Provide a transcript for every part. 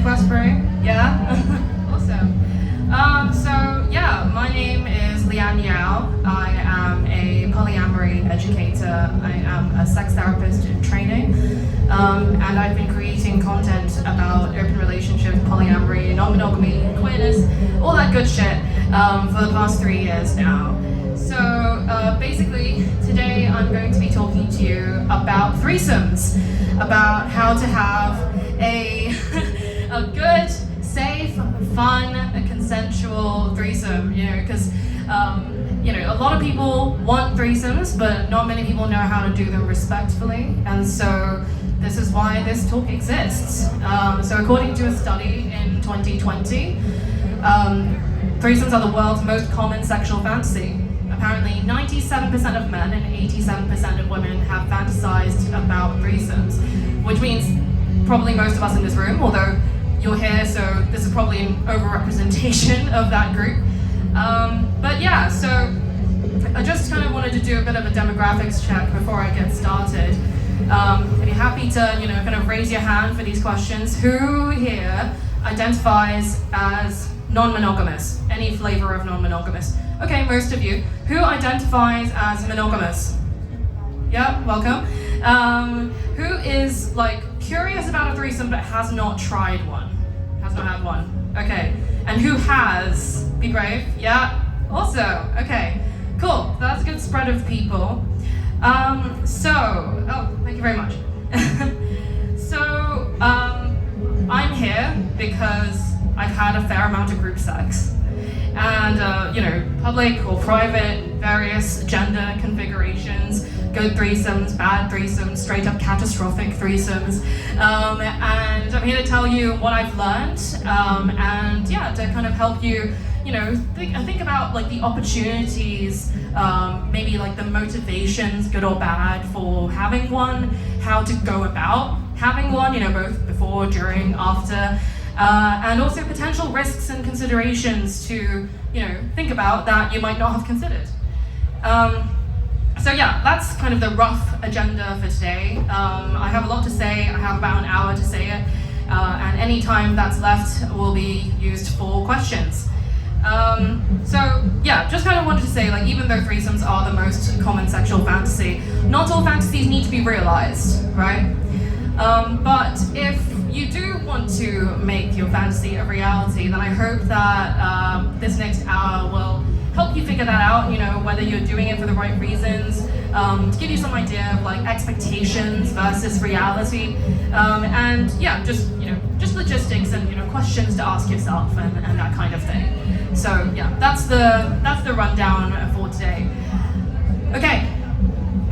Good Glastonbury? Yeah? Awesome. My name is Leanne Yau. I am a polyamory educator. I am a sex therapist in training. And I've been creating content about open relationships, polyamory, non-monogamy, queerness, all that good shit for the past 3 years now. So basically, today I'm going to be talking to you about threesomes, about how to have a good, safe, fun, consensual threesome, because a lot of people want threesomes, but not many people know how to do them respectfully, and so this is why this talk exists. So according to a study in 2020, threesomes are the world's most common sexual fantasy. Apparently 97% of men and 87% of women have fantasized about threesomes, which means probably most of us in this room, although you're here, so this is probably an overrepresentation of that group. So I just kind of wanted to do a bit of a demographics check before I get started. I'd be happy to, kind of raise your hand for these questions. Who here identifies as non-monogamous? Any flavor of non-monogamous? Okay, most of you. Who identifies as monogamous? Yeah, welcome. Who is curious about a threesome but has not tried one? Has not had one? Okay. And who has? Be brave. Yeah. Also. Okay. Cool. That's a good spread of people. Thank you very much. I'm here because I've had a fair amount of group sex. And, public or private, various gender configurations, good threesomes, bad threesomes, straight up catastrophic threesomes. And I'm here to tell you what I've learned, to kind of help you, think about the opportunities, maybe the motivations, good or bad, for having one, how to go about having one, both before, during, after. And also potential risks and considerations to, think about that you might not have considered. That's kind of the rough agenda for today. I have a lot to say. I have about an hour to say it, and any time that's left will be used for questions. Just kind of wanted to say, even though threesomes are the most common sexual fantasy, not all fantasies need to be realized, right? But if you do want to make your fantasy a reality, then I hope that this next hour will help you figure that out, whether you're doing it for the right reasons, to give you some idea of expectations versus reality, just logistics and questions to ask yourself and that kind of thing. So that's the rundown for today. Okay.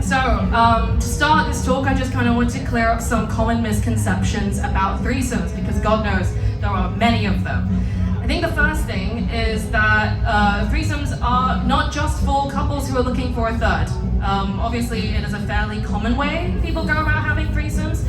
So, to start this talk, I just kind of want to clear up some common misconceptions about threesomes, because God knows there are many of them. I think the first thing is that threesomes are not just for couples who are looking for a third. Obviously, it is a fairly common way people go about having threesomes,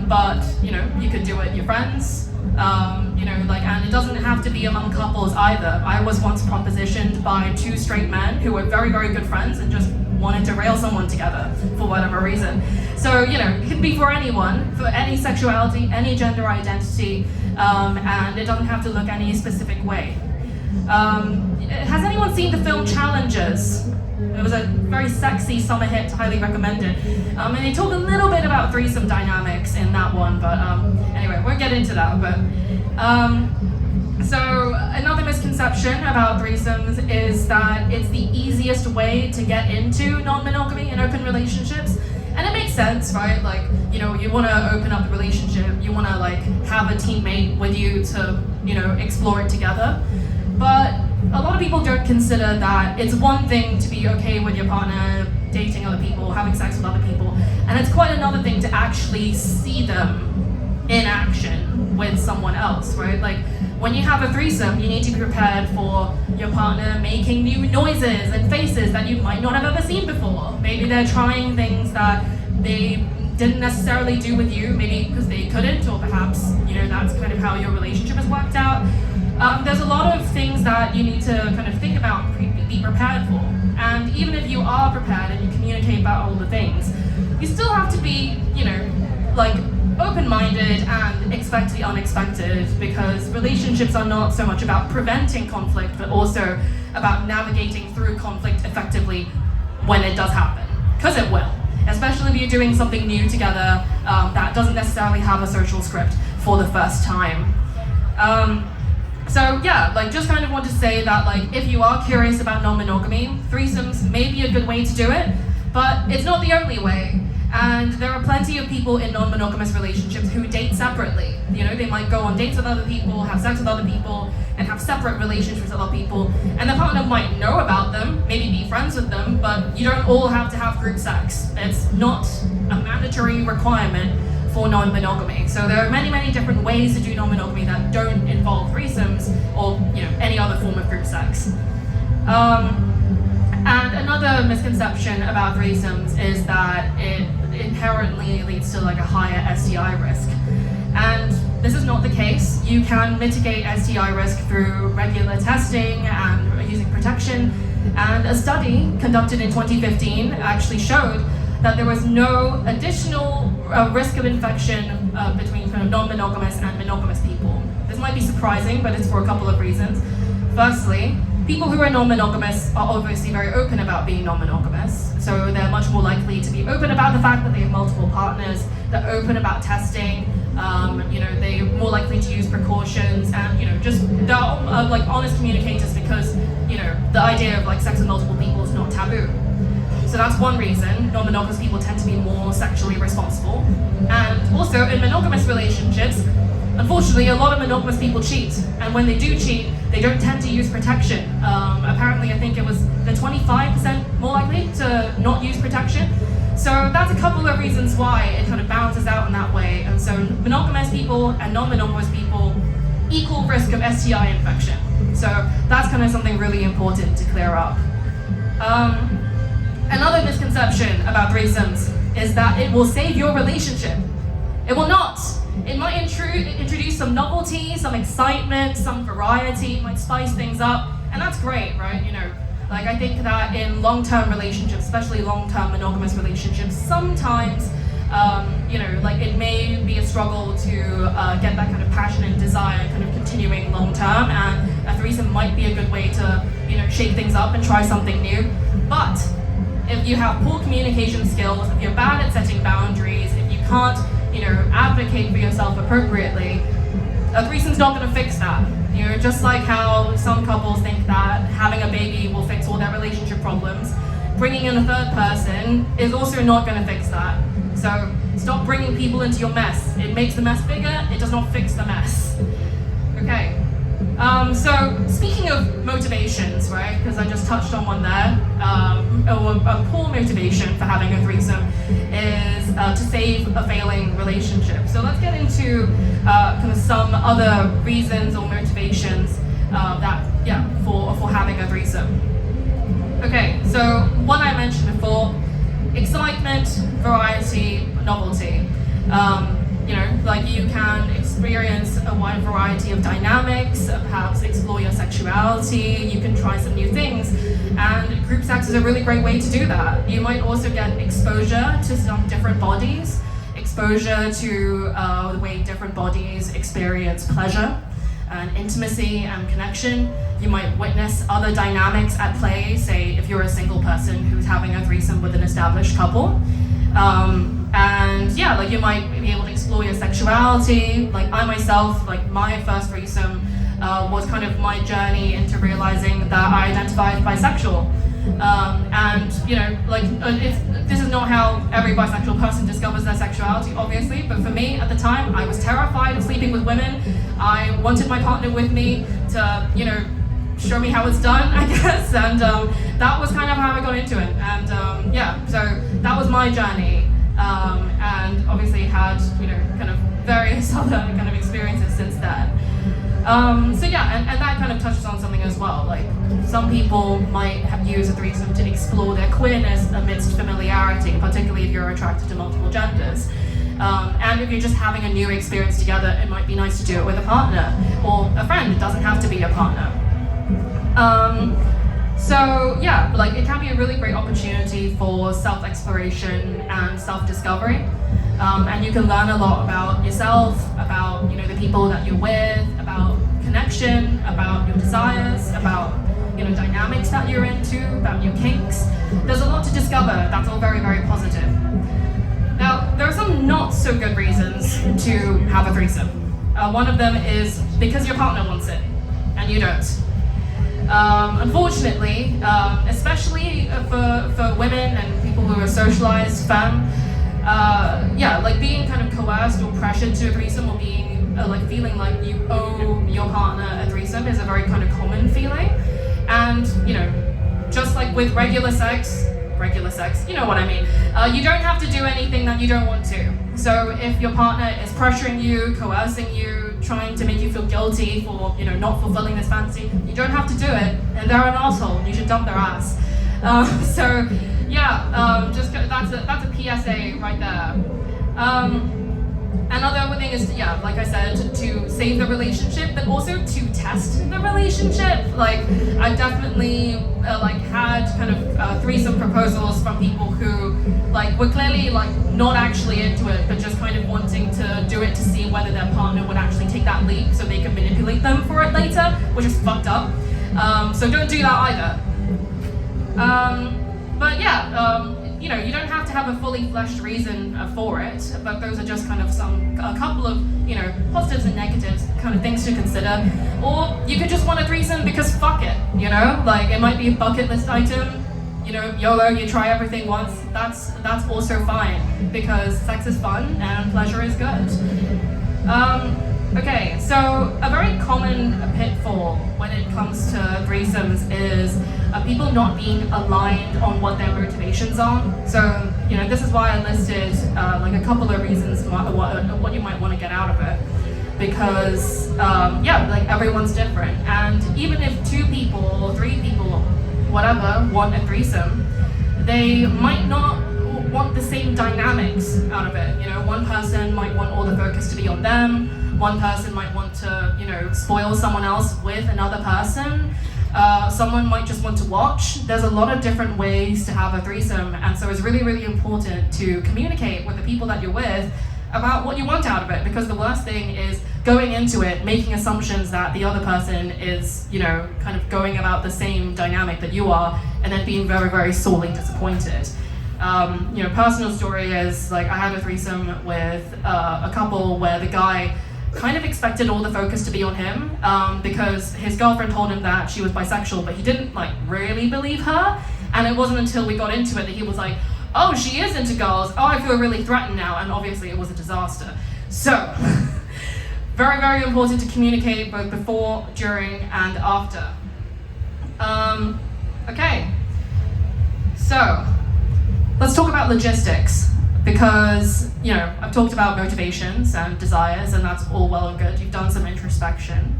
but, you could do it with your friends, and it doesn't have to be among couples either. I was once propositioned by 2 straight men who were very, very good friends and just wanted to rail someone together for whatever reason. So, it could be for anyone, for any sexuality, any gender identity, and it doesn't have to look any specific way. Has anyone seen the film Challengers? It was a very sexy summer hit, highly recommended. And they talk a little bit about threesome dynamics in that one, but anyway, we'll get into that. But So another misconception about threesomes is that it's the easiest way to get into non-monogamy and open relationships. And it makes sense, right? You want to open up the relationship, you want to have a teammate with you to, explore it together. But a lot of people don't consider that it's one thing to be okay with your partner dating other people, having sex with other people, and it's quite another thing to actually see them in action with someone else, right? When you have a threesome, you need to be prepared for your partner making new noises and faces that you might not have ever seen before. Maybe they're trying things that they didn't necessarily do with you, maybe because they couldn't, or perhaps, that's kind of how your relationship has worked out. There's a lot of things that you need to kind of think about and be prepared for. And even if you are prepared and you communicate about all the things, you still have to be, open-minded and expect the unexpected, because relationships are not so much about preventing conflict, but also about navigating through conflict effectively when it does happen, because it will, especially if you're doing something new together that doesn't necessarily have a social script for the first time. So yeah, like just kind of want to say that like if you are curious about non-monogamy, threesomes may be a good way to do it, but it's not the only way. And there are plenty of people in non-monogamous relationships who date separately. You know, they might go on dates with other people, have sex with other people, and have separate relationships with other people. And their partner might know about them, maybe be friends with them, but you don't all have to have group sex. It's not a mandatory requirement for non-monogamy. So there are many, many different ways to do non-monogamy that don't involve threesomes or, you know, any other form of group sex. And another misconception about threesomes is that it inherently leads to like a higher STI risk. And this is not the case. You can mitigate STI risk through regular testing and using protection. And a study conducted in 2015 actually showed that there was no additional risk of infection between kind of non-monogamous and monogamous people. This might be surprising, but it's for a couple of reasons. Firstly, people who are non-monogamous are obviously very open about being non-monogamous, so they're much more likely to be open about the fact that they have multiple partners. They're open about testing. You know, they're more likely to use precautions, and you know, just they're like honest communicators because you know the idea of like sex with multiple people is not taboo. So that's one reason non-monogamous people tend to be more sexually responsible. And also in monogamous relationships, unfortunately, a lot of monogamous people cheat, and when they do cheat, they don't tend to use protection. Apparently, I think it was the 25% more likely to not use protection. So that's a couple of reasons why it kind of balances out in that way. And so monogamous people and non-monogamous people equal risk of STI infection. So that's kind of something really important to clear up. Another misconception about threesomes is that it will save your relationship. It will not. It might introduce some novelty, some excitement, some variety, might spice things up, and that's great, right? You know, like I think that in long-term relationships, especially long-term monogamous relationships, sometimes, you know, like it may be a struggle to get that kind of passion and desire kind of continuing long-term, and a threesome might be a good way to, you know, shake things up and try something new. But if you have poor communication skills, if you're bad at setting boundaries, if you can't, you know, advocate for yourself appropriately, a threesome's not going to fix that. You know, just like how some couples think that having a baby will fix all their relationship problems, bringing in a third person is also not going to fix that. So stop bringing people into your mess. It makes the mess bigger, it does not fix the mess. Okay. So speaking of motivations, right, because I just touched on one there, a poor motivation for having a threesome is to save a failing relationship. So let's get into kind of some other reasons or motivations for having a threesome. Okay, so one I mentioned before, excitement, variety, novelty. You know, like you can experience a wide variety of dynamics, perhaps explore your sexuality, you can try some new things, and group sex is a really great way to do that. You might also get exposure to some different bodies, exposure to the way different bodies experience pleasure and intimacy and connection. You might witness other dynamics at play, say if you're a single person who's having a threesome with an established couple. And yeah, like you might be able to explore your sexuality. Like I myself, like my first threesome was kind of my journey into realizing that I identified bisexual. And you know, like this is not how every bisexual person discovers their sexuality, obviously, but for me at the time, I was terrified of sleeping with women. I wanted my partner with me to, you know, show me how it's done, I guess, and that was kind of how I got into it. And yeah, so that was my journey, and obviously had, you know, kind of various other kind of experiences since then. So yeah, and that kind of touches on something as well. Like some people might use a threesome to explore their queerness amidst familiarity, particularly if you're attracted to multiple genders. And if you're just having a new experience together, it might be nice to do it with a partner or a friend. It doesn't have to be a partner. So yeah, like it can be a really great opportunity for self-exploration and self-discovery. And you can learn a lot about yourself, about the people that you're with, about connection, about your desires, about dynamics that you're into, about your kinks. There's a lot to discover. That's all very, very positive. Now, there are some not so good reasons to have a threesome. One of them is because your partner wants it, and you don't. Unfortunately, especially for women and people who are socialized, femme, like being kind of coerced or pressured to a threesome, or being like feeling like you owe your partner a threesome is a very kind of common feeling. And just like with regular sex, you know what I mean. You don't have to do anything that you don't want to. So if your partner is pressuring you, coercing you, trying to make you feel guilty for not fulfilling this fantasy, you don't have to do it. And they're an asshole. You should dump their ass. That's a PSA right there. Another thing is, like I said, to save the relationship, but also to test the relationship. Like, I've definitely had kind of threesome proposals from people who were clearly not actually into it, but just kind of wanting to do it to see whether their partner would actually take that leap so they can manipulate them for it later, which is fucked up. So don't do that either. You don't have to have a fully fleshed reason for it, but those are just kind of a couple of, positives and negatives, kind of things to consider. Or you could just want a threesome because fuck it, it might be a bucket list item, YOLO, you try everything once, that's also fine, because sex is fun and pleasure is good. Okay, so a very common pitfall when it comes to threesomes is people not being aligned on what their motivations are. So, this is why I listed a couple of reasons what you might want to get out of it. Because, everyone's different. And even if 2 people or 3 people, whatever, want a threesome, they might not want the same dynamics out of it. One person might want all the focus to be on them. One person might want to, spoil someone else with another person. Someone might just want to watch. There's a lot of different ways to have a threesome, and so it's really, really important to communicate with the people that you're with about what you want out of it, because the worst thing is going into it, making assumptions that the other person is, kind of going about the same dynamic that you are, and then being very, very sorely disappointed. Personal story is, I had a threesome with a couple where the guy kind of expected all the focus to be on him because his girlfriend told him that she was bisexual, but he didn't really believe her. And it wasn't until we got into it that he was like, oh, she is into girls. Oh, I feel really threatened now. And obviously it was a disaster. So very, very important to communicate both before, during, and after. Okay, so let's talk about logistics. Because, I've talked about motivations and desires, and that's all well and good. You've done some introspection.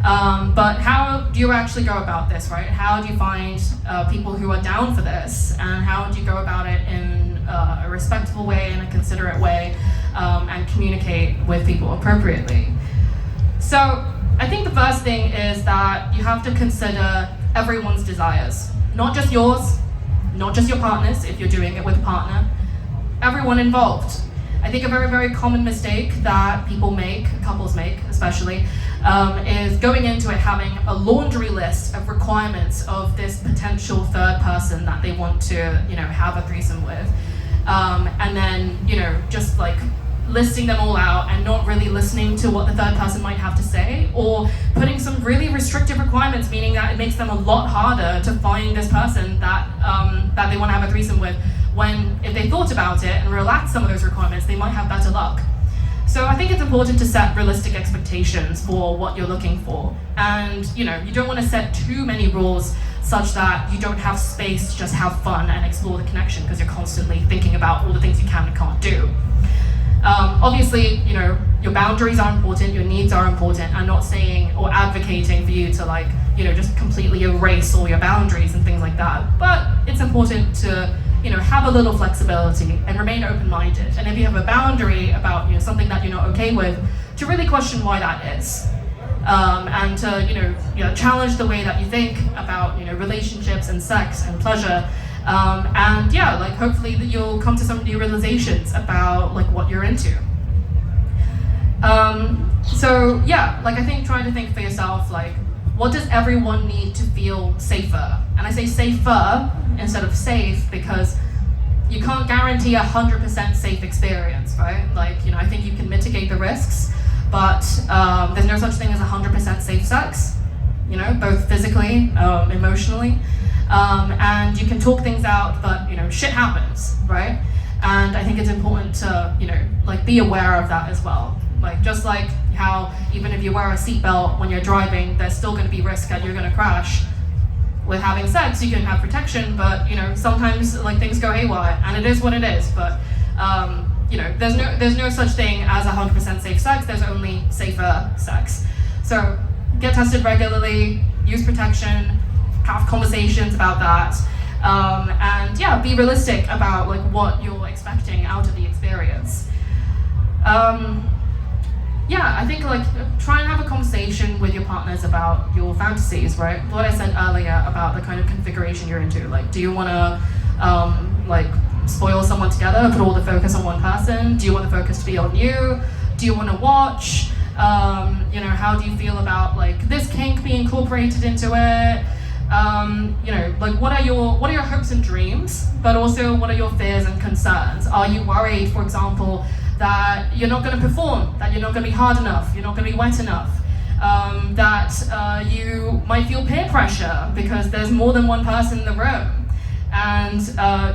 But how do you actually go about this, right? How do you find people who are down for this? And how do you go about it in a respectful way, in a considerate way, and communicate with people appropriately? So I think the first thing is that you have to consider everyone's desires. Not just yours, not just your partner's, if you're doing it with a partner, everyone involved. I think a very, very common mistake that people make, couples make especially, is going into it having a laundry list of requirements of this potential third person that they want to, have a threesome with. And then, just listing them all out and not really listening to what the third person might have to say, or putting some really restrictive requirements, meaning that it makes them a lot harder to find this person that they want to have a threesome with, when if they thought about it and relaxed some of those requirements, they might have better luck. So I think it's important to set realistic expectations for what you're looking for. And you don't want to set too many rules such that you don't have space to just have fun and explore the connection, because you're constantly thinking about all the things you can and can't do. Obviously, your boundaries are important, your needs are important. I'm not saying or advocating for you to just completely erase all your boundaries and things like that. But it's important to have a little flexibility and remain open-minded. And if you have a boundary about something that you're not okay with, to really question why that is. And to challenge the way that you think about relationships and sex and pleasure, And yeah, like hopefully that you'll come to some new realizations about like what you're into. So yeah, like I think trying to think for yourself, like what does everyone need to feel safer? And I say safer instead of safe because you can't guarantee 100% safe experience, right? Like, you know, I think you can mitigate the risks, but there's no such thing as 100% safe sex, you know, both physically, emotionally. And you can talk things out, but, you know, shit happens, right? And I think it's important to, you know, like be aware of that as well. Like, just like how even if you wear a seatbelt when you're driving, there's still going to be risk that you're going to crash. With having sex, you can have protection, but you know sometimes like things go haywire, and it is what it is. But you know, there's no such thing as 100% safe sex. There's only safer sex. So get tested regularly, use protection, have conversations about that, and yeah, be realistic about like what you're expecting out of the experience. Yeah, I think like try and have a conversation with your partners about your fantasies, right? What I said earlier about the kind of configuration you're into. Like, do you want to like spoil someone together, put all the focus on one person? Do you want the focus to be on you? Do you want to watch? You know, how do you feel about like this kink being incorporated into it? You know, like what are your hopes and dreams? But also, what are your fears and concerns? Are you worried, for example, that you're not going to perform, that you're not going to be hard enough, you're not going to be wet enough, that you might feel peer pressure because there's more than one person in the room, and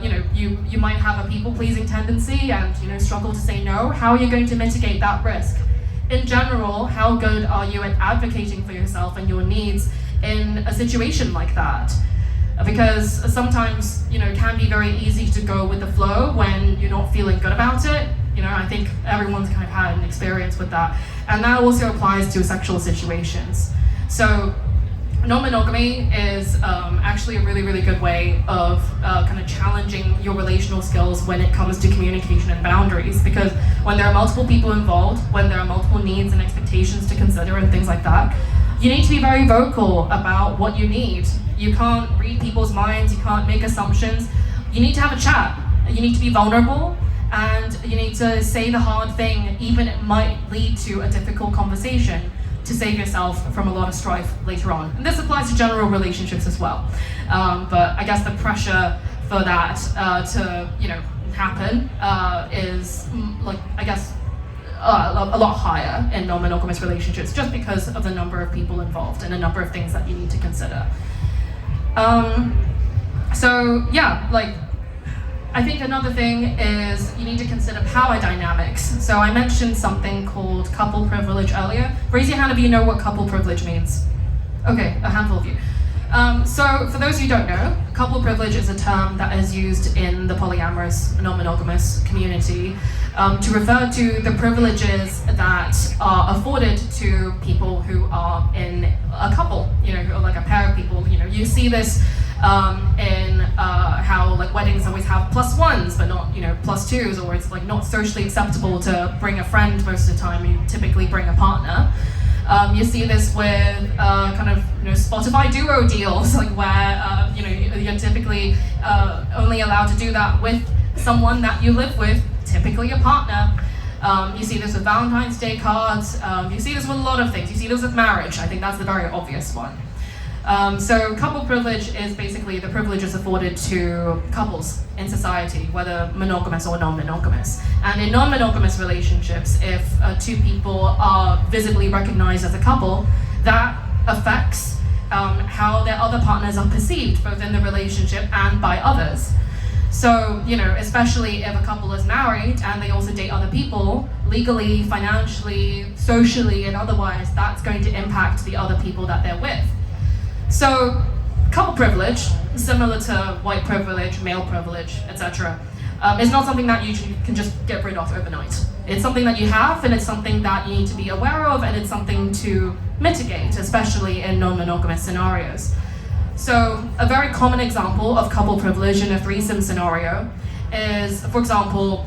you know, you might have a people-pleasing tendency and you know struggle to say no. How are you going to mitigate that risk? In general, how good are you at advocating for yourself and your needs in a situation like that? Because sometimes, you know, it can be very easy to go with the flow when you're not feeling good about it. You know, I think everyone's kind of had an experience with that. And that also applies to sexual situations. So non-monogamy is actually a really, really good way of kind of challenging your relational skills when it comes to communication and boundaries. Because when there are multiple people involved, when there are multiple needs and expectations to consider and things like that, you need to be very vocal about what you need. You can't read people's minds, you can't make assumptions. You need to have a chat. You need to be vulnerable. And you need to say the hard thing, even it might lead to a difficult conversation, to save yourself from a lot of strife later on. And this applies to general relationships as well. But I guess the pressure for that to, you know, happen is like, I guess, a lot higher in non-monogamous relationships, just because of the number of people involved and a number of things that you need to consider. So yeah, like, I think another thing is you need to consider power dynamics. So I mentioned something called couple privilege earlier. Raise your hand if you know what couple privilege means. Okay, a handful of you. So for those who don't know, couple privilege is a term that is used in the polyamorous, non-monogamous community to refer to the privileges that are afforded to people who are in a couple, you know, or like a pair of people. You know, you see this in how like weddings always have plus ones but not, you know, plus twos, or it's like not socially acceptable to bring a friend most of the time. You typically bring a partner. You see this with kind of, you know, Spotify duo deals, like where you know, you're typically only allowed to do that with someone that you live with, typically a partner. You see this with Valentine's Day cards. You see this with a lot of things. You see this with marriage. I think that's the very obvious one. So couple privilege is basically the privileges afforded to couples in society, whether monogamous or non-monogamous. And in non-monogamous relationships, if two people are visibly recognized as a couple, that affects how their other partners are perceived, both in the relationship and by others. So, you know, especially if a couple is married and they also date other people, legally, financially, socially, and otherwise, that's going to impact the other people that they're with. So, couple privilege, similar to white privilege, male privilege, etc., is not something that you can just get rid of overnight. It's something that you have, and it's something that you need to be aware of, and it's something to mitigate, especially in non-monogamous scenarios. So, a very common example of couple privilege in a threesome scenario is, for example,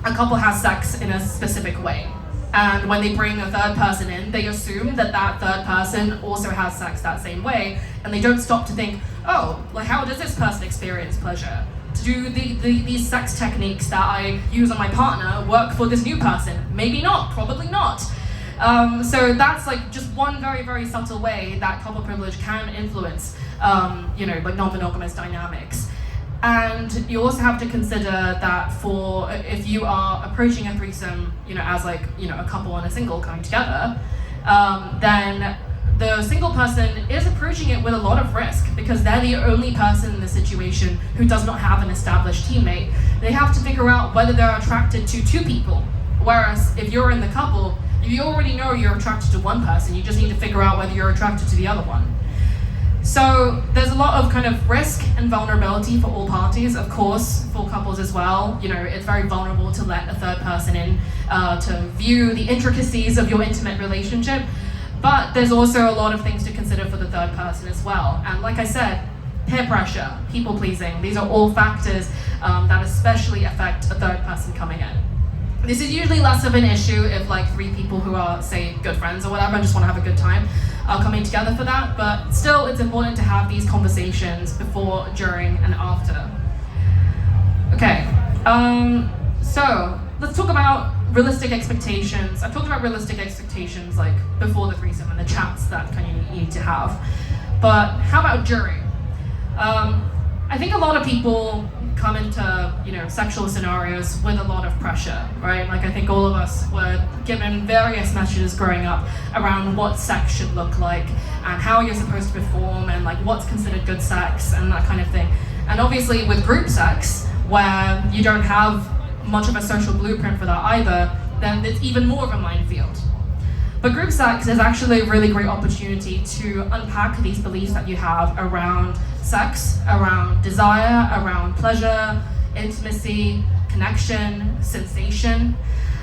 a couple has sex in a specific way. And when they bring a third person in, they assume that that third person also has sex that same way, and they don't stop to think, oh, like how does this person experience pleasure? Do these sex techniques that I use on my partner work for this new person? Maybe not, probably not. So that's like just one very, very subtle way that couple privilege can influence, like non-monogamous dynamics. And you also have to consider that for if you are approaching a threesome, as like, a couple and a single coming together, then the single person is approaching it with a lot of risk because they're the only person in the situation who does not have an established teammate. They have to figure out whether they're attracted to two people. Whereas if you're in the couple, you already know you're attracted to one person. You just need to figure out whether you're attracted to the other one. So there's a lot of kind of risk and vulnerability for all parties, of course, for couples as well. It's very vulnerable to let a third person in to view the intricacies of your intimate relationship. But there's also a lot of things to consider for the third person as well. And like I said, peer pressure, people pleasing, these are all factors that especially affect a third person coming in. This is usually less of an issue if like three people who are, say, good friends or whatever and just want to have a good time are coming together for that. But still, it's important to have these conversations before, during, and after. Okay, so let's talk about realistic expectations. I've talked about realistic expectations like before the threesome and the chats that kind of you need to have. But how about during? I think a lot of people come into sexual scenarios with a lot of pressure, right? Like I think all of us were given various messages growing up around what sex should look like and how you're supposed to perform and like what's considered good sex and that kind of thing. And obviously with group sex, where you don't have much of a social blueprint for that either, then it's even more of a minefield. But group sex is actually a really great opportunity to unpack these beliefs that you have around sex, around desire, around pleasure, intimacy, connection, sensation.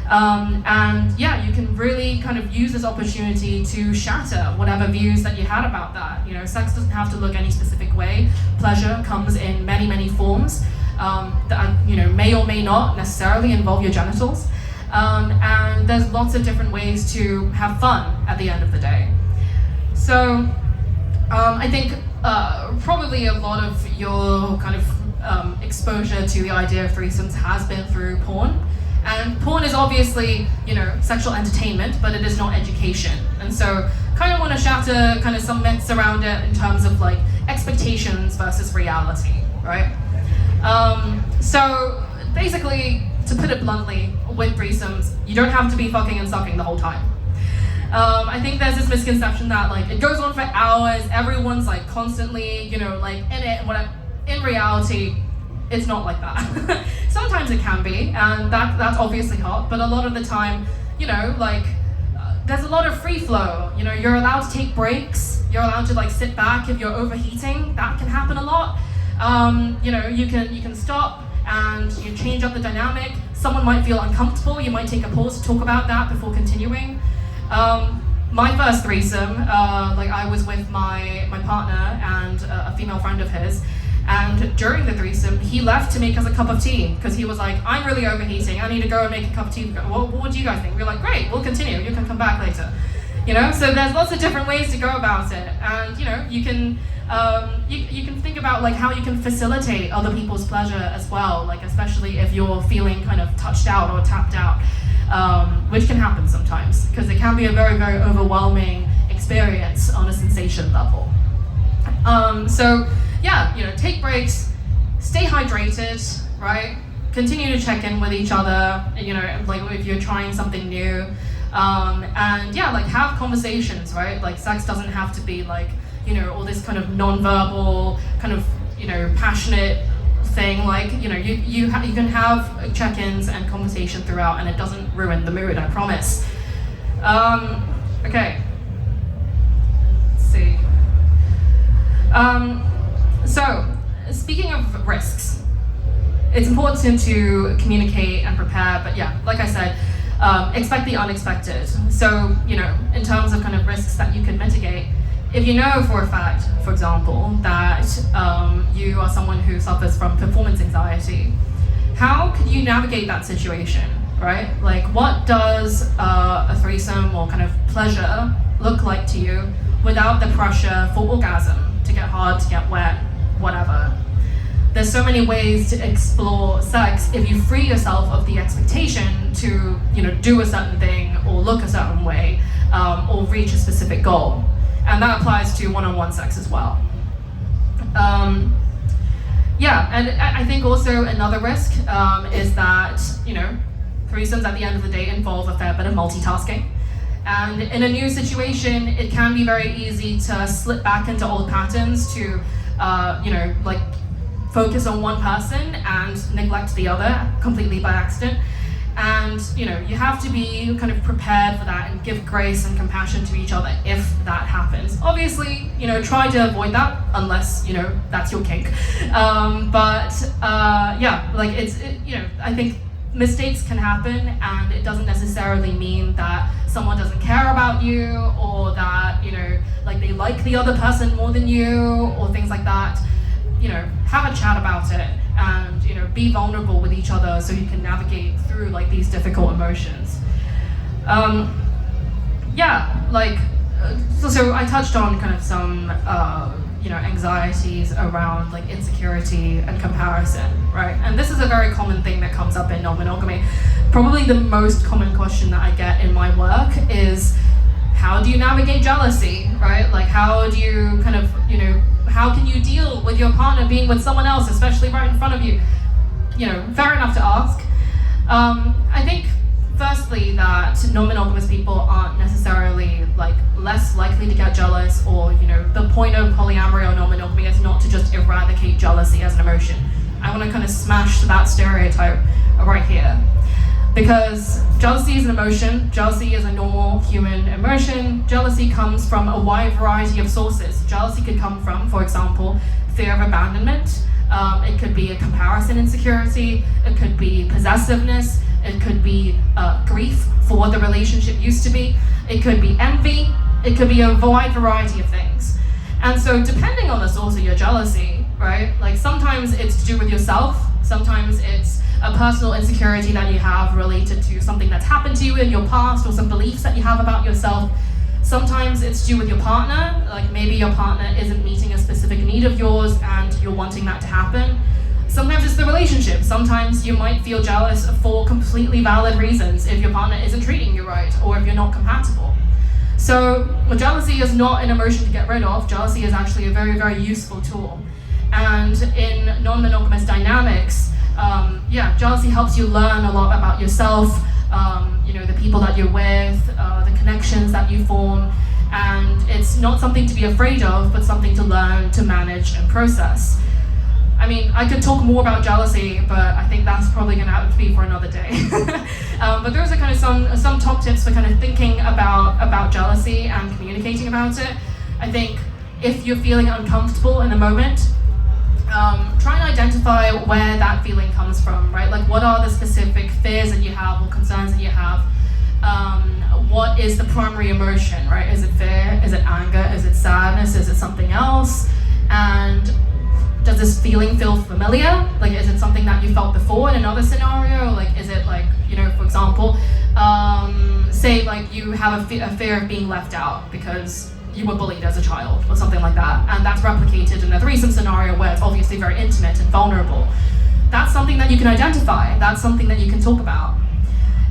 And yeah, you can really kind of use this opportunity to shatter whatever views that you had about that. Sex doesn't have to look any specific way. Pleasure comes in many, many forms that may or may not necessarily involve your genitals. And there's lots of different ways to have fun at the end of the day. So I think probably a lot of your kind of exposure to the idea of threesomes has been through porn. And porn is obviously, sexual entertainment, but it is not education. And so kind of want to shatter kind of some myths around it in terms of like expectations versus reality, right? So basically, to put it bluntly, with threesomes, you don't have to be fucking and sucking the whole time. I think there's this misconception that like it goes on for hours, everyone's like constantly, like in it, whatever. In reality, it's not like that. Sometimes it can be, and that's obviously hot, but a lot of the time, there's a lot of free flow. You're allowed to take breaks, you're allowed to like sit back if you're overheating, that can happen a lot. You can stop and you change up the dynamic. Someone might feel uncomfortable, you might take a pause to talk about that before continuing. My first threesome, I was with my partner and a female friend of his, and during the threesome, he left to make us a cup of tea because he was like, I'm really overheating, I need to go and make a cup of tea. What do you guys think? We were like, great, we'll continue, you can come back later. So there's lots of different ways to go about it, and you can think about like how you can facilitate other people's pleasure as well, like especially if you're feeling kind of touched out or tapped out, which can happen sometimes because it can be a very, very overwhelming experience on a sensation level. So yeah, take breaks, stay hydrated, right? Continue to check in with each other, like if you're trying something new. And yeah, like have conversations, right? Like sex doesn't have to be like, all this kind of non-verbal, kind of, passionate thing. Like, you can have check-ins and conversation throughout and it doesn't ruin the mood, I promise. Okay. Let's see. So, speaking of risks, it's important to communicate and prepare, but yeah, like I said, expect the unexpected. So, in terms of kind of risks that you can mitigate, if you know for a fact, for example, that you are someone who suffers from performance anxiety, how could you navigate that situation, right? Like, what does a threesome or kind of pleasure look like to you without the pressure for orgasm, to get hard, to get wet, whatever. There's so many ways to explore sex if you free yourself of the expectation to, do a certain thing or look a certain way, or reach a specific goal. And that applies to one-on-one sex as well. And I think also another risk is that, threesomes at the end of the day involve a fair bit of multitasking. And in a new situation, it can be very easy to slip back into old patterns to, focus on one person and neglect the other completely by accident. And, you have to be kind of prepared for that and give grace and compassion to each other if that happens. Obviously, try to avoid that unless, that's your kink. I think mistakes can happen, and it doesn't necessarily mean that someone doesn't care about you or that, they like the other person more than you or things like that. Have a chat about it and, be vulnerable with each other so you can navigate through these difficult emotions. So I touched on kind of some, anxieties around insecurity and comparison, right? And this is a very common thing that comes up in non-monogamy. Probably the most common question that I get in my work is, how do you navigate jealousy, right? How do you kind of, how can you deal with your partner being with someone else, especially right in front of you? Fair enough to ask. I think, firstly, that non-monogamous people aren't necessarily less likely to get jealous, or the point of polyamory or non-monogamy is not to just eradicate jealousy as an emotion. I want to kind of smash that stereotype right here. Because jealousy is an emotion, jealousy is a normal human emotion. Jealousy comes from a wide variety of sources. Jealousy could come from, for example, fear of abandonment. It could be a comparison insecurity. It could be possessiveness. It could be grief for what the relationship used to be. It could be envy. It could be a wide variety of things. And so depending on the source of your jealousy, right? Sometimes it's to do with yourself. Sometimes it's a personal insecurity that you have related to something that's happened to you in your past or some beliefs that you have about yourself. Sometimes it's to do with your partner, maybe your partner isn't meeting a specific need of yours and you're wanting that to happen. Sometimes it's the relationship. Sometimes you might feel jealous for completely valid reasons if your partner isn't treating you right or if you're not compatible. So jealousy is not an emotion to get rid of. Jealousy is actually a very, very useful tool. And in non-monogamous dynamics, jealousy helps you learn a lot about yourself, the people that you're with, the connections that you form, and it's not something to be afraid of, but something to learn, to manage, and process. I mean, I could talk more about jealousy, but I think that's probably going to have to be for another day. But those are kind of some top tips for kind of thinking about jealousy and communicating about it. I think if you're feeling uncomfortable in the moment, try and identify where that feeling comes from, right? What are the specific fears that you have or concerns that you have? What is the primary emotion, right? Is it fear? Is it anger? Is it sadness? Is it something else? And does this feeling feel familiar? Is it something that you felt before in another scenario? Is it for example, say you have a fear of being left out because you were bullied as a child or something like that, and that's replicated in a threesome scenario where it's obviously very intimate and vulnerable. That's something that you can identify. That's something that you can talk about.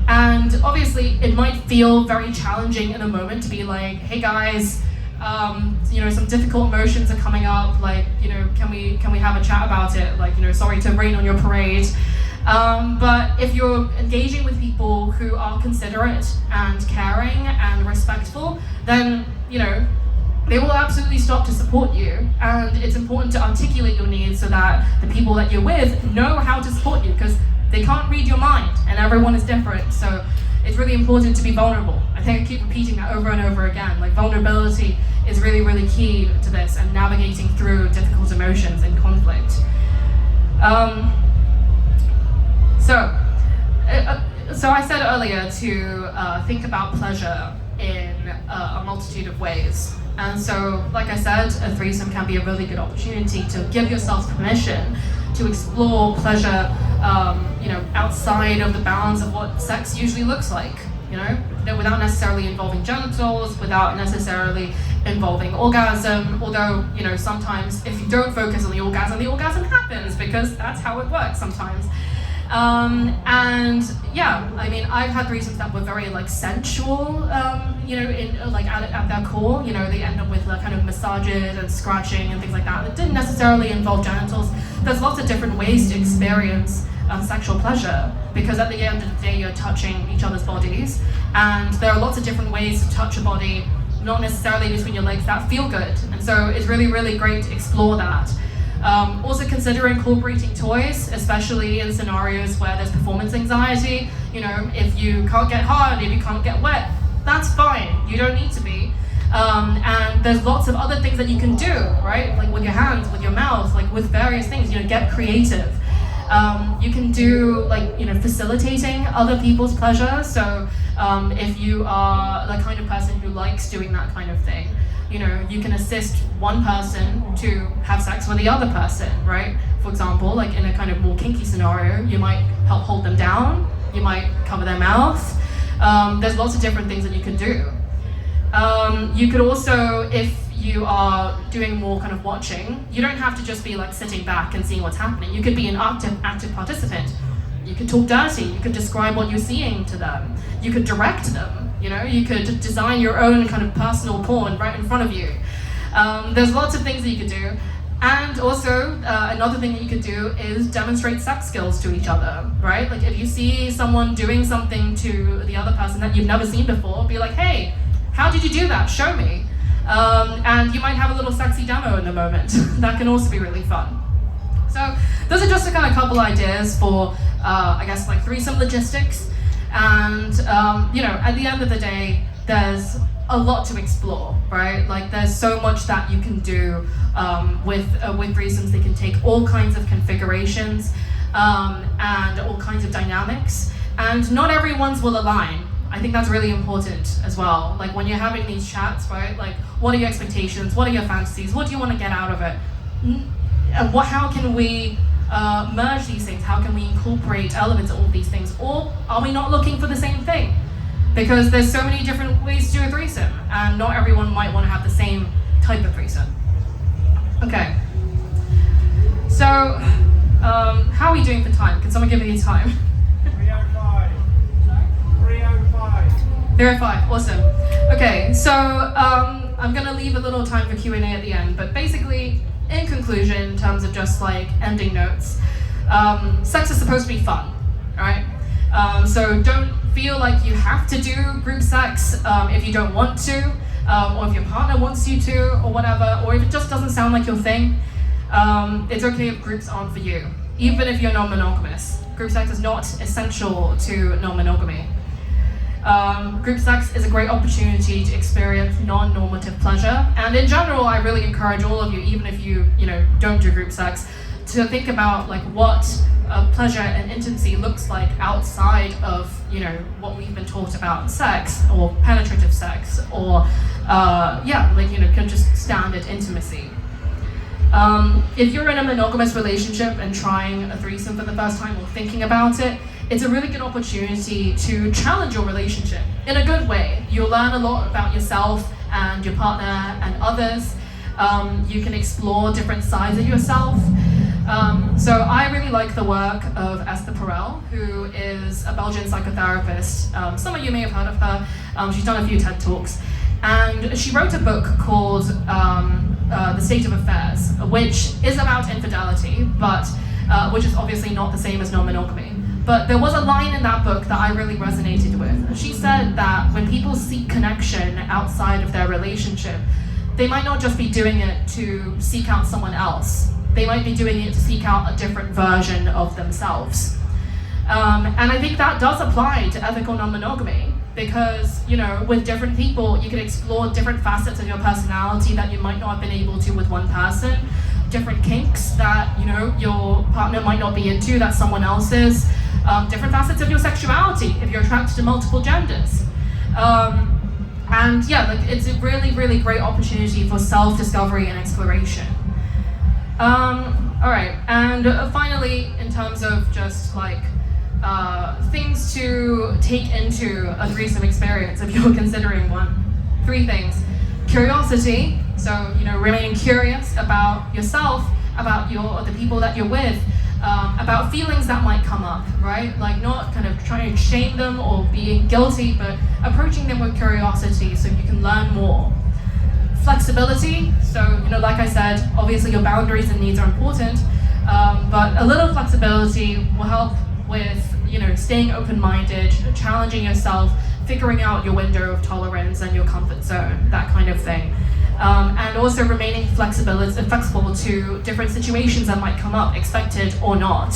And obviously it might feel very challenging in a moment to be hey guys, some difficult emotions are coming up, can we have a chat about it? Sorry to rain on your parade. But if you're engaging with people who are considerate and caring and respectful, then, they will absolutely stop to support you. And it's important to articulate your needs so that the people that you're with know how to support you, because they can't read your mind and everyone is different. So it's really important to be vulnerable. I think I keep repeating that over and over again. Vulnerability is really, really key to this and navigating through difficult emotions and conflict. So I said earlier to think about pleasure in a multitude of ways. And so, like I said, a threesome can be a really good opportunity to give yourself permission to explore pleasure, outside of the bounds of what sex usually looks like. without necessarily involving genitals, without necessarily involving orgasm, although, sometimes if you don't focus on the orgasm happens, because that's how it works sometimes. And yeah, I mean, I've had threesomes that were very sensual, at their core. They end up with kind of massages and scratching and things like that. It didn't necessarily involve genitals. There's lots of different ways to experience sexual pleasure, because at the end of the day, you're touching each other's bodies, and there are lots of different ways to touch a body, not necessarily between your legs, that feel good. And so it's really, really great to explore that. Also consider incorporating toys, especially in scenarios where there's performance anxiety. If you can't get hard, if you can't get wet, that's fine. You don't need to be. And there's lots of other things that you can do, right? Like with your hands, with your mouth, with various things, get creative. You can do facilitating other people's pleasure. So if you are the kind of person who likes doing that kind of thing, you can assist one person to have sex with the other person, right? For example, in a kind of more kinky scenario, you might help hold them down, you might cover their mouth. There's lots of different things that you can do. You could also, if you are doing more kind of watching, you don't have to just be sitting back and seeing what's happening. You could be an active participant. You could talk dirty, you could describe what you're seeing to them. You could direct them. You could design your own kind of personal porn right in front of you. There's lots of things that you could do. And also, another thing that you could do is demonstrate sex skills to each other, right? If you see someone doing something to the other person that you've never seen before, be like, hey, how did you do that? Show me. And you might have a little sexy demo in the moment. That can also be really fun. So those are just a kind of couple ideas for, threesome logistics. And, at the end of the day, there's a lot to explore, right? There's so much that you can do with threesomes. They can take all kinds of configurations and all kinds of dynamics. And not everyone's will align. I think that's really important as well. When you're having these chats, right? What are your expectations? What are your fantasies? What do you want to get out of it? And how can we merge these things? How can we incorporate elements of all these things? Or are we not looking for the same thing? Because there's so many different ways to do a threesome, and not everyone might want to have the same type of threesome. Okay. So, how are we doing for time? Can someone give me the time? 3:05. 3:05. 3:05, awesome. Okay, so I'm gonna leave a little time for Q&A at the end, but basically, in conclusion, in terms of just ending notes, sex is supposed to be fun, right? So don't feel like you have to do group sex if you don't want to, or if your partner wants you to, or whatever, or if it just doesn't sound like your thing. It's okay if groups aren't for you, even if you're non-monogamous. Group sex is not essential to non-monogamy. Group sex is a great opportunity to experience non-normative pleasure, and in general, I really encourage all of you, even if you don't do group sex, to think about what pleasure and intimacy looks like outside of what we've been taught about sex, or penetrative sex, or just standard intimacy. If you're in a monogamous relationship and trying a threesome for the first time or thinking about it, it's a really good opportunity to challenge your relationship in a good way. You'll learn a lot about yourself and your partner and others. You can explore different sides of yourself. So I really like the work of Esther Perel, who is a Belgian psychotherapist. Some of you may have heard of her. She's done a few TED Talks. And she wrote a book called The State of Affairs, which is about infidelity, but which is obviously not the same as non-monogamy. But there was a line in that book that I really resonated with. She said that when people seek connection outside of their relationship, they might not just be doing it to seek out someone else. They might be doing it to seek out a different version of themselves. And I think that does apply to ethical non-monogamy, because, with different people, you can explore different facets of your personality that you might not have been able to with one person, different kinks that, your partner might not be into that someone else is, different facets of your sexuality if you're attracted to multiple genders. And it's a really, really great opportunity for self-discovery and exploration. All right, and finally, in terms of just things to take into a threesome experience if you're considering one. 3 things. Curiosity, so remaining curious about yourself, about the people that you're with, about feelings that might come up, right? Like not kind of trying to shame them or being guilty, but approaching them with curiosity so you can learn more. Flexibility, so like I said, obviously your boundaries and needs are important, but a little flexibility will help with staying open-minded, challenging yourself, figuring out your window of tolerance and your comfort zone, that kind of thing. And also remaining flexible to different situations that might come up, expected or not.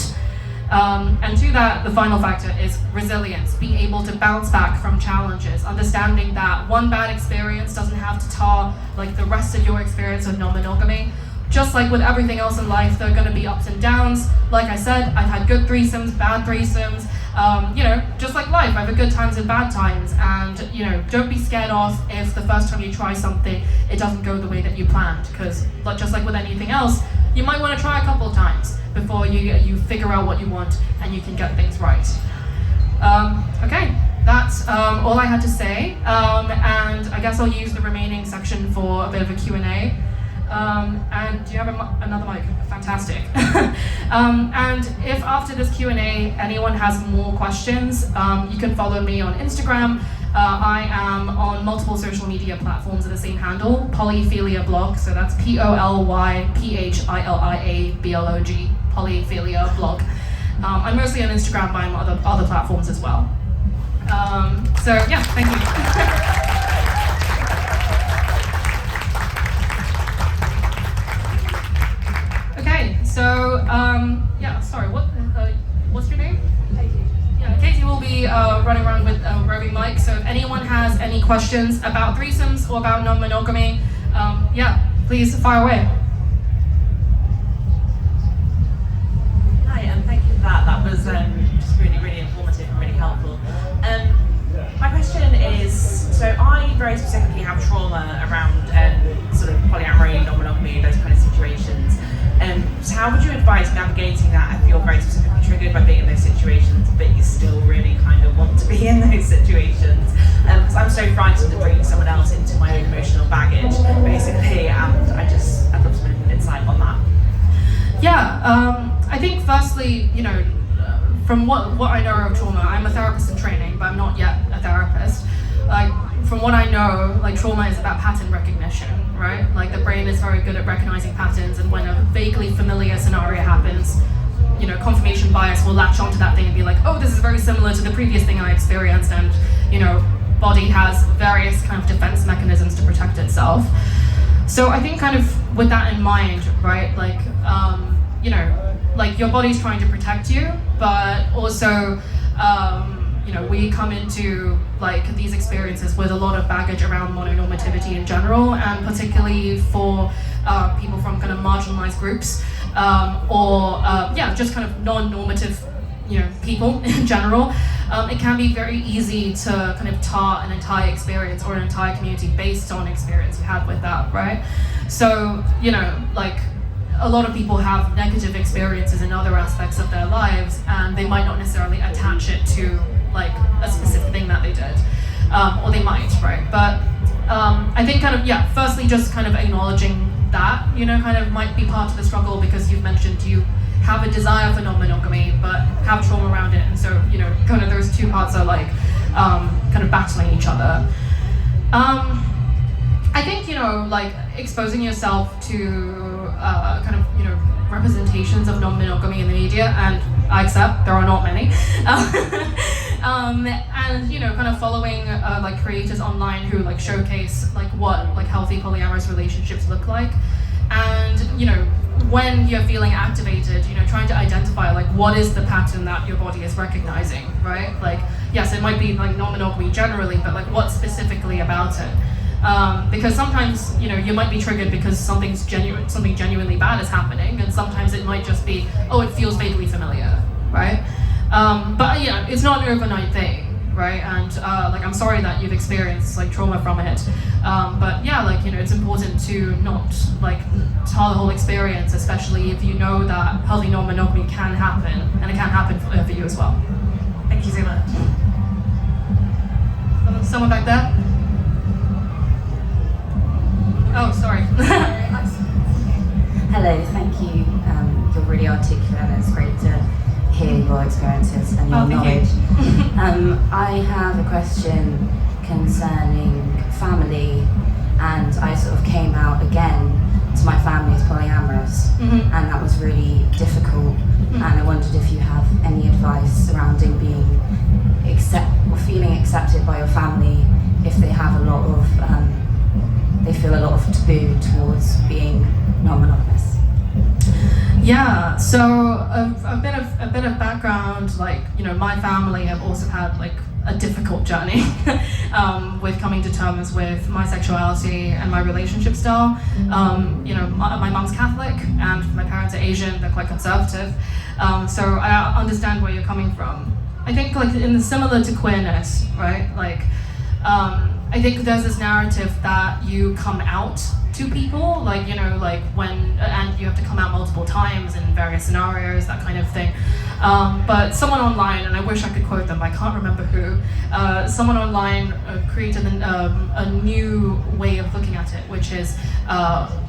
And to that, the final factor is resilience, being able to bounce back from challenges, understanding that one bad experience doesn't have to tar like the rest of your experience of non-monogamy. Just like with everything else in life, there are going to be ups and downs. Like I said, I've had good threesomes, bad threesomes. Just like life, I've had good times and bad times. And don't be scared off if the first time you try something, it doesn't go the way that you planned. Because just like with anything else, you might want to try a couple of times before you figure out what you want and you can get things right. Okay, that's all I had to say. And I guess I'll use the remaining section for a bit of a Q&A. And do you have another mic? Fantastic. And if after this Q&A anyone has more questions, you can follow me on Instagram. I am on multiple social media platforms with the same handle, Polyphilia Blog. So that's POLYPHILIABLOG, Polyphilia Blog. I'm mostly on Instagram, but I'm on other platforms as well. So yeah, thank you. So, sorry, what's your name? Katie. Yeah, Katie will be running around with a roving mic, so if anyone has any questions about threesomes or about non-monogamy, please fire away. Hi, and thank you for that. That was just really, really informative and really helpful. My question is, so I very specifically have trauma around sort of polyamory, non-monogamy, those kind of situations. So how would you advise navigating that if you're very specifically triggered by being in those situations, but you still really kind of want to be in those situations? Because I'm so frightened of bringing someone else into my own emotional baggage, basically, and I'd love some insight on that. Yeah, I think firstly, from what I know of trauma, I'm a therapist in training, but I'm not yet a therapist. From what I know, trauma is about pattern recognition, right? The brain is very good at recognizing patterns, and when a vaguely familiar scenario happens, confirmation bias will latch onto that thing and be like, oh, this is very similar to the previous thing I experienced, and body has various kind of defense mechanisms to protect itself. So I think kind of with that in mind, right, your body's trying to protect you, but also we come into these experiences with a lot of baggage around mononormativity in general, and particularly for people from kind of marginalized groups, or just kind of non-normative people in general. It can be very easy to kind of tar an entire experience or an entire community based on experience you had with that, right? So a lot of people have negative experiences in other aspects of their lives, and they might not necessarily attach it to a specific thing that they did, or they might, right? But I think firstly just kind of acknowledging that, kind of might be part of the struggle, because you've mentioned you have a desire for non-monogamy, but have trauma around it, and so, kind of those two parts are kind of battling each other. I think, exposing yourself to kind of, representations of non-monogamy in the media, and I accept there are not many, and kind of following creators online who showcase what healthy polyamorous relationships look like, and when you're feeling activated, trying to identify what is the pattern that your body is recognizing, right? Yes, it might be non-monogamy generally, but what specifically about it? Because sometimes you might be triggered because something genuinely bad is happening, and sometimes it might just be, oh, it feels vaguely familiar, right? But it's not an overnight thing, right? And I'm sorry that you've experienced trauma from it, but it's important to not tar the whole experience, especially if you know that healthy non-monogamy can happen, and it can happen for you as well. you so much. Someone back there? Oh, sorry. Hello, thank you. You're really articulate and it's great to hear your experiences and your knowledge. I have a question concerning family, and I sort of came out again to my family as polyamorous, and that was really difficult. And I wondered if you have any advice surrounding being feeling accepted by your family if they have a lot of they feel a lot of taboo towards being non-monogamous. Yeah, so a bit of background, like, you know, my family have also had like a difficult journey with coming to terms with my sexuality and my relationship style. You know, my mom's Catholic and my parents are Asian, they're quite conservative. So I understand where you're coming from. I think like similar to queerness, right? Like, I think there's this narrative that you come out to people, like, you know, like and you have to come out multiple times in various scenarios, that kind of thing. But someone online, and I wish I could quote them, but I can't remember who, someone online created a new way of looking at it, which is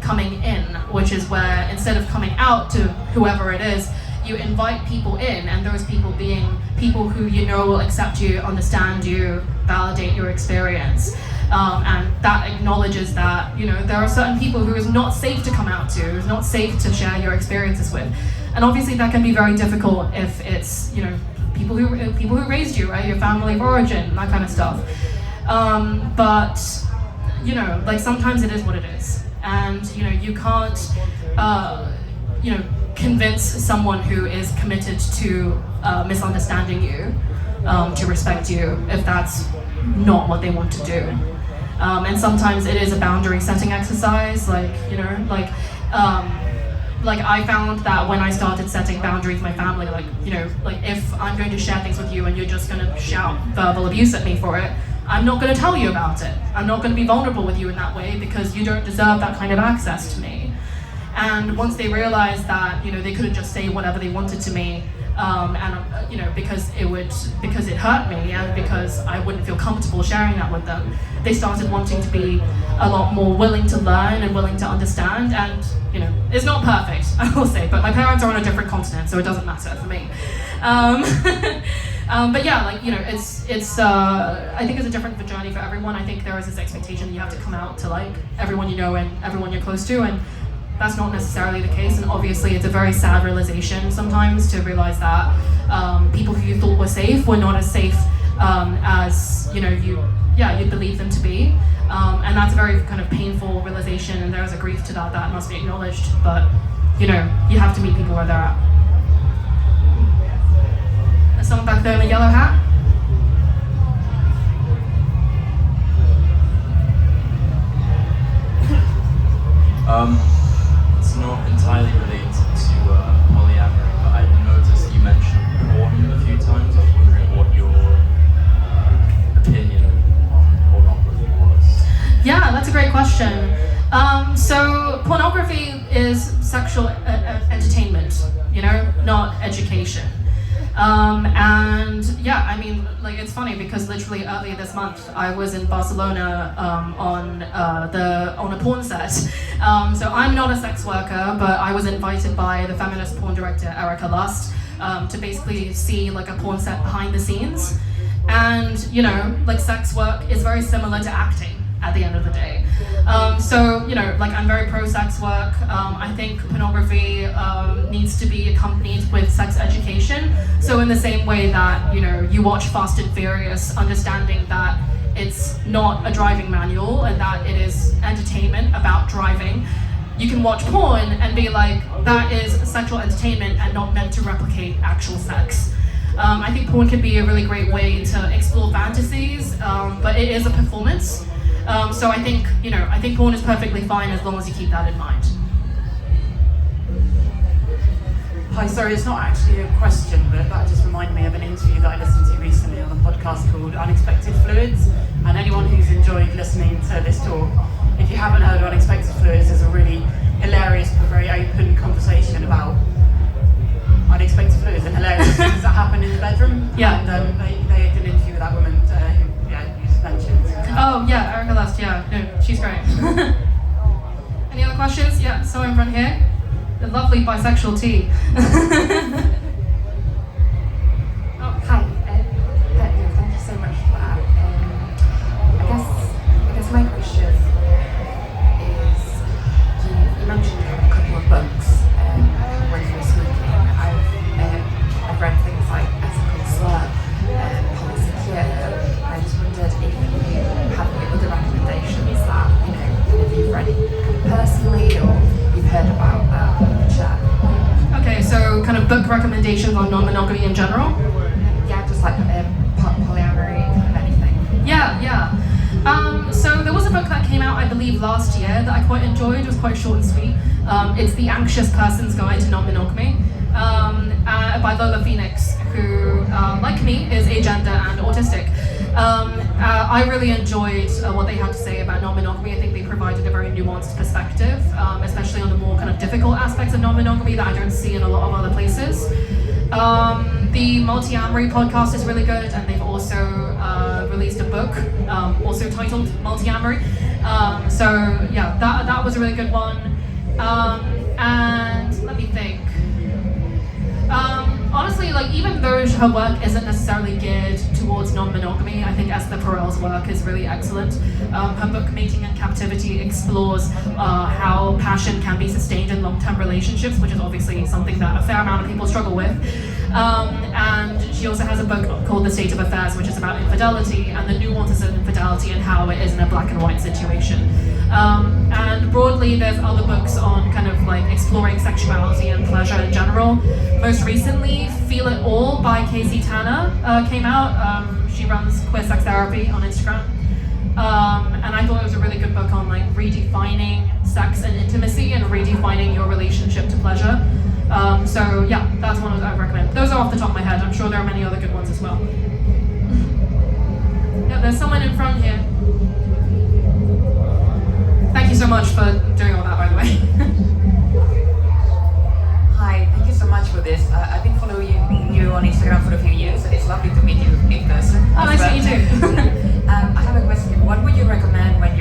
coming in, which is where instead of coming out to whoever it is, you invite people in, and those people being people who you know will accept you, understand you, validate your experience. And that acknowledges that, you know, there are certain people who is not safe to come out to, who's not safe to share your experiences with. And obviously that can be very difficult if it's, you know, people who raised you, right? Your family of origin, that kind of stuff. But, you know, like sometimes it is what it is. And, you know, you can't, you know, convince someone who is committed to misunderstanding you to respect you if that's not what they want to do. And sometimes it is a boundary setting exercise, like, you know, like I found that when I started setting boundaries with my family, like, you know, like if I'm going to share things with you and you're just going to shout verbal abuse at me for it, I'm not going to tell you about it. I'm not going to be vulnerable with you in that way because you don't deserve that kind of access to me. And once they realized that, you know, they couldn't just say whatever they wanted to me, and you know, because it hurt me and because I wouldn't feel comfortable sharing that with them, they started wanting to be a lot more willing to learn and willing to understand. And, you know, it's not perfect, I will say, but my parents are on a different continent, so it doesn't matter for me. But yeah, like, you know, it's I think it's a different journey for everyone. I think there is this expectation that you have to come out to like everyone you know and everyone you're close to, and that's not necessarily the case. And obviously it's a very sad realization sometimes to realize that people who you thought were safe were not as safe as, you know, you believe them to be. And that's a very kind of painful realization, and there is a grief to that must be acknowledged. But, you know, you have to meet people where they're at. There's someone back there in the yellow hat. It's not entirely related to polyamory, but I noticed you mentioned porn a few times. I was wondering what your opinion on pornography was. Yeah, that's a great question. So pornography is sexual entertainment, you know, not education. And yeah, I mean, like, it's funny because literally earlier this month I was in Barcelona on a porn set. So I'm not a sex worker, but I was invited by the feminist porn director Erica Lust to basically see like a porn set behind the scenes. And, you know, like, sex work is very similar to acting at the end of the day. So, you know, like, I'm very pro-sex work. I think pornography needs to be accompanied with sex education. So in the same way that, you know, you watch Fast and Furious, understanding that it's not a driving manual and that it is entertainment about driving, you can watch porn and be like, that is sexual entertainment and not meant to replicate actual sex. I think porn can be a really great way to explore fantasies, but it is a performance. So I think, you know, I think porn is perfectly fine as long as you keep that in mind. Hi, sorry, it's not actually a question, but that just reminded me of an interview that I listened to recently on a podcast called Unexpected Fluids. And anyone who's enjoyed listening to this talk, if you haven't heard of Unexpected Fluids, there's a really hilarious but very open conversation about unexpected fluids and hilarious things that happen in the bedroom. Yeah. And so in front here, the lovely bisexual tea. Hi, thank you so much for that. I guess my question is, you mentioned a couple of books when you were speaking. I've read things like Ethical Slut, Polysecure. I just wondered if you have any other recommendations that, if you've read it personally or you've heard about that in the chat. Okay, so kind of book recommendations on non-monogamy in general? Yeah, just like polyamory, kind of anything. Yeah. So there was a book that came out, I believe, last year that I quite enjoyed. It was quite short and sweet. It's The Anxious Person's Guide to Non-monogamy by Lola Phoenix, who, like me, is agender and autistic. I really enjoyed what they had to say about non-monogamy. I think they provided a very nuanced perspective, especially on the more kind of difficult aspects of non-monogamy that I don't see in a lot of other places. The Multi-Amory podcast is really good, and they've also released a book, also titled Multi-Amory. So yeah, that was a really good one. And let me think. Honestly, like, even though her work isn't necessarily geared towards non-monogamy, I think Esther Perel's work is really excellent. Her book Mating in Captivity explores how passion can be sustained in long-term relationships, which is obviously something that a fair amount of people struggle with. And she also has a book called The State of Affairs, which is about infidelity and the nuances of infidelity and how it is in a black and white situation. And broadly, there's other books on kind of like exploring sexuality and pleasure in general. Most recently, Feel It All by Casey Tanner came out. She runs Queer Sex Therapy on Instagram. And I thought it was a really good book on like redefining sex and intimacy and redefining your relationship to pleasure. So yeah, that's one I would recommend. Those are off the top of my head. I'm sure there are many other good ones as well. Yeah, there's someone in front here. Thank you so much for doing all that, by the way. Hi, thank you so much for this. I've been following you on Instagram for a few years, and it's lovely to meet you in person. Oh, nice to meet you too. I have a question. What would you recommend when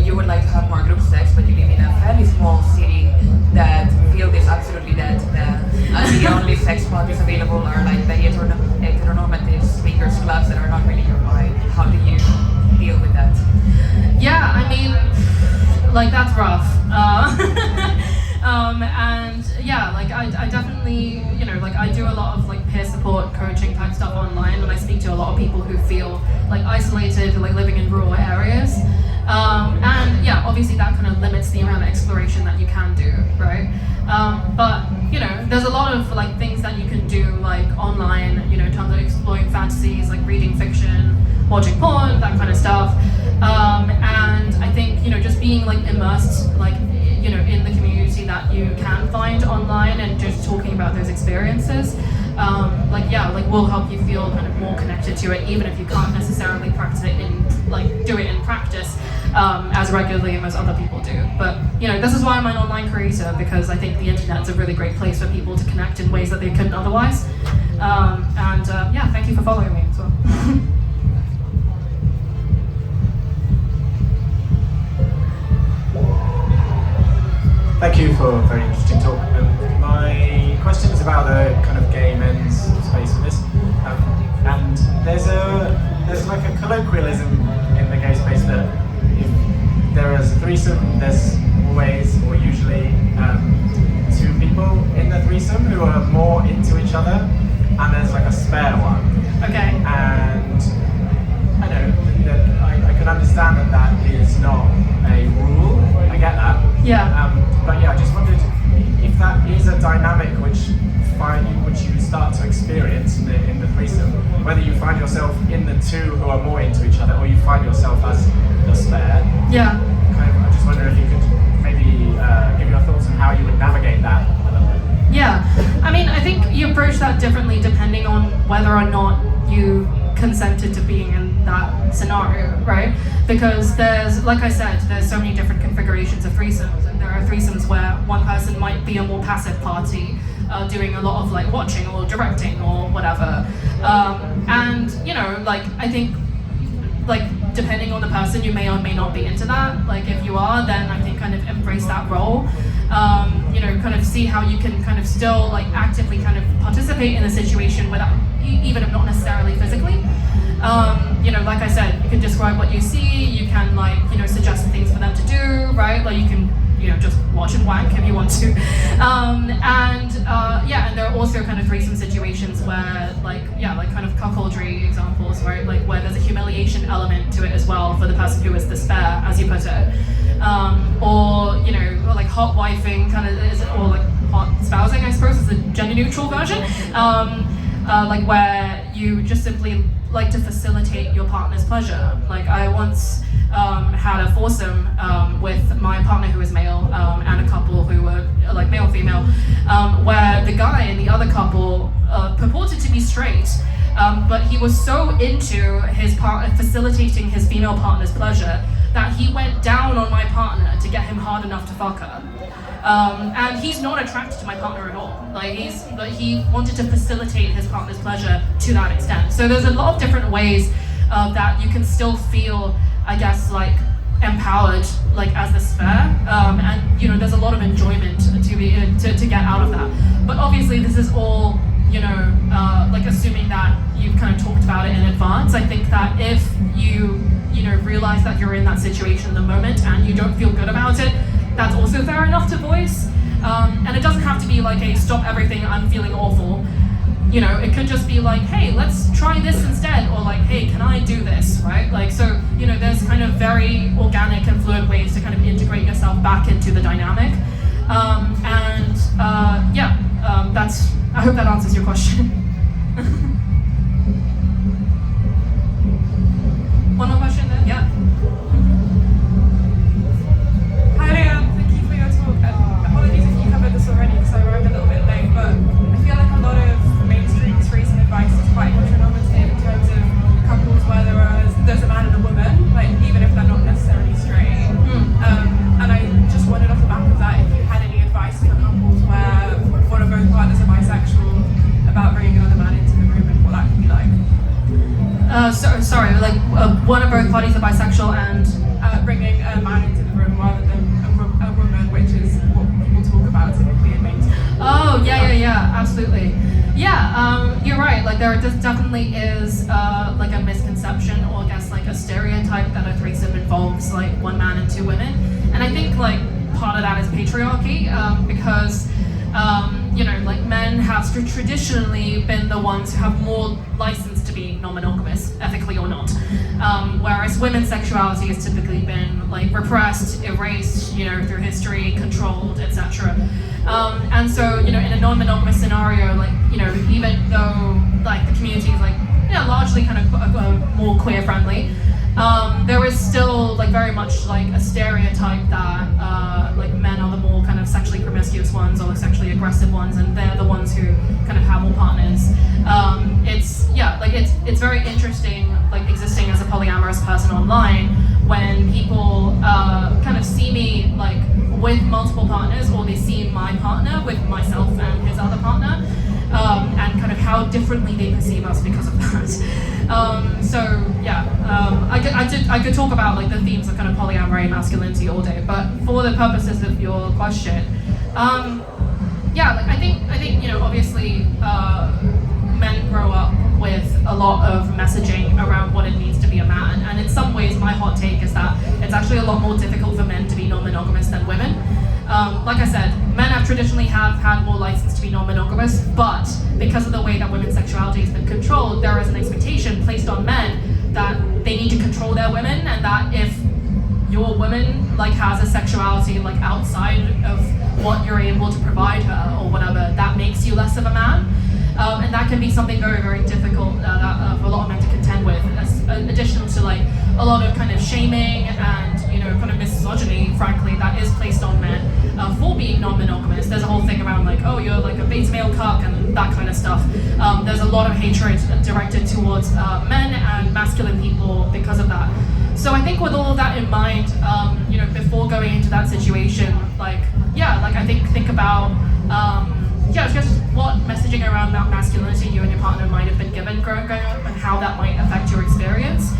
you would like to have more group sex, but you live in a fairly small city that field is absolutely dead, and the only sex parties available are like the heteronormative swingers clubs that are not really your vibe? How do you deal with that? Yeah, I mean, like, that's rough. And yeah, like I definitely, like I do a lot of like peer support coaching type stuff online, and I speak to a lot of people who feel like isolated, like living in rural areas. And yeah, obviously that kind of limits the amount of exploration that you can do, right? But there's a lot of like things that you can do like online, in terms of exploring fantasies, like reading fiction, watching porn, that kind of stuff. And I think just being like immersed like in the community that you can find online and just talking about those experiences, will help you feel kind of more connected to it, even if you can't necessarily practice it do it in practice as regularly as other people do. But this is why I'm an online creator, because I think the internet's a really great place for people to connect in ways that they couldn't otherwise. Thank you for following me as well. Thank you for a very interesting talk. My question is about the kind of gay men's space of this. And there's like a colloquialism in the gay space that if there is a threesome, there's always or usually two people in the threesome who are more into each other, and there's like a spare one. Okay. And I know that I can understand that is not a rule. I get that. Yeah. But yeah, I just wondered if that is a dynamic which you start to experience in the threesome, whether you find yourself in the two who are more into each other, or you find yourself as the spare. Yeah. I just wonder if you could maybe give your thoughts on how you would navigate that a little bit. Yeah. I mean, I think you approach that differently depending on whether or not you consented to being in that scenario, right? Because like I said, there's so many different configurations of threesomes, and there are threesomes where one person might be a more passive party, doing a lot of like watching or directing or whatever. I think like depending on the person, you may or may not be into that. Like if you are, then I think kind of embrace that role. You know, kind of see how you can kind of still like actively kind of participate in the situation without, even if not necessarily physically. You know, like I said, you can describe what you see, you can like, you know, suggest things for them to do, right? Like you can, you know, just watch and wank if you want to. Yeah, and there are also kind of threesome situations where like, yeah, like kind of cuckoldry examples, right? Like where there's a humiliation element to it as well for the person who is the spare, as you put it. Or, you know, or like hot wifing kind of is, or like hot spousing, I suppose, is the gender neutral version. Like where you just simply like to facilitate your partner's pleasure. Like I once had a foursome with my partner who was male and a couple who were like male-female, where the guy in the other couple purported to be straight, but he was so into his facilitating his female partner's pleasure that he went down on my partner to get him hard enough to fuck her. And he's not attracted to my partner at all. Like he wanted to facilitate his partner's pleasure to that extent. So there's a lot of different ways that you can still feel, I guess, like empowered, like as the spare. And you know, there's a lot of enjoyment to get out of that. But obviously, this is all, you know, like assuming that you've kind of talked about it in advance. I think that if you know, realize that you're in that situation in the moment and you don't feel good about it, that's also fair enough to voice. And it doesn't have to be like a stop everything, I'm feeling awful. You know, it could just be like, hey, let's try this instead, or like, hey, can I do this, right? Like, so, you know, there's kind of very organic and fluid ways to kind of integrate yourself back into the dynamic. That's, I hope that answers your question. One more question then? Yeah. Hi Leanne, thank you for your talk. And apologies if you covered this already because I arrived a little bit late, but I feel like a lot of mainstream threesome advice is quite heteronormative in terms of couples where there's a man and a woman, like even if they're not necessarily straight. And I just wondered off the back of that if you had any advice for couples where one or both partners are bisexual about bringing another man into the room and what that can be like. Sorry, like one or both parties are bisexual and bringing a man into the room rather than a woman, which is what people talk about typically in mainstream. Oh, yeah, absolutely. Yeah, you're right. Like there definitely is like a misconception, or I guess like a stereotype that a threesome involves like one man and two women. And I think like part of that is patriarchy, because you know, like men have traditionally been the ones who have more license to be non-monogamous, ethically or not. Whereas women's sexuality has typically been like repressed, erased, you know, through history, controlled, etc. And so, you know, in a non-monogamous scenario, like, you know, even though like the community is like, you know, largely kind of more queer friendly, there is still like very much like a stereotype that like men are the more kind of sexually promiscuous ones or the sexually aggressive ones, and they're the ones who kind of have more partners. It's very interesting, like existing as a polyamorous person online, when people kind of see me like with multiple partners, or they see my partner with myself and his other partner, and kind of how differently they perceive us because of that. I could talk about like the themes of kind of polyamory and masculinity all day, but for the purposes of your question, I think you know, obviously men grow up with a lot of messaging around what it means to be a man, and in some ways my hot take is that it's actually a lot more difficult for men to be non-monogamous than women. Like I said, men have traditionally had more license to be non-monogamous, but because of the way that women's sexuality has been controlled, there is an expectation placed on men that they need to control their women, and that if your woman like has a sexuality like outside of what you're able to provide her or whatever, that makes you less of a man. And that can be something very, very difficult for a lot of men to contend with, additional to like a lot of kind of shaming and, you know, kind of misogyny, frankly, that is placed on men for being non-monogamous. There's a whole thing around like, oh, you're like a beta male cuck and that kind of stuff. There's a lot of hatred directed towards men and masculine people because of that. So I think with all of that in mind, you know, before going into that situation, I think about just what messaging around that masculinity you and your partner might have been given growing up, and how that might affect your experience.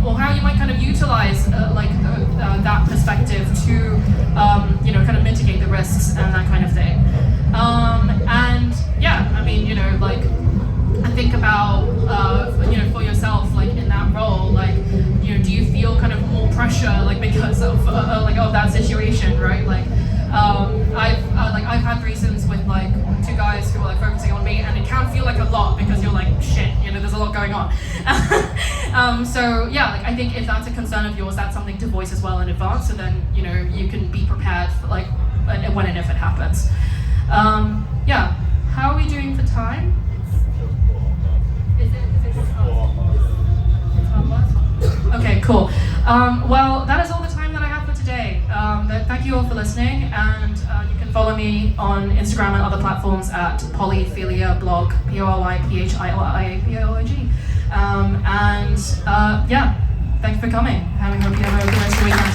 Or conversation, right? Like, I've had threesomes with like 2 guys who are like focusing on me, and it can feel like a lot because you're like, shit, you know, there's a lot going on. So yeah, like I think if that's a concern of yours, that's something to voice as well in advance, so then you know you can be prepared for like when and if it happens. Yeah, how are we doing for time? Is it okay, cool. Well, that is all the time that I have for today. Thank you all for listening, and you can follow me on Instagram and other platforms at Polyphilia Blog, POLYPHILIABLOG. Yeah, thank you for coming, and I hope you have a good rest of your weekend.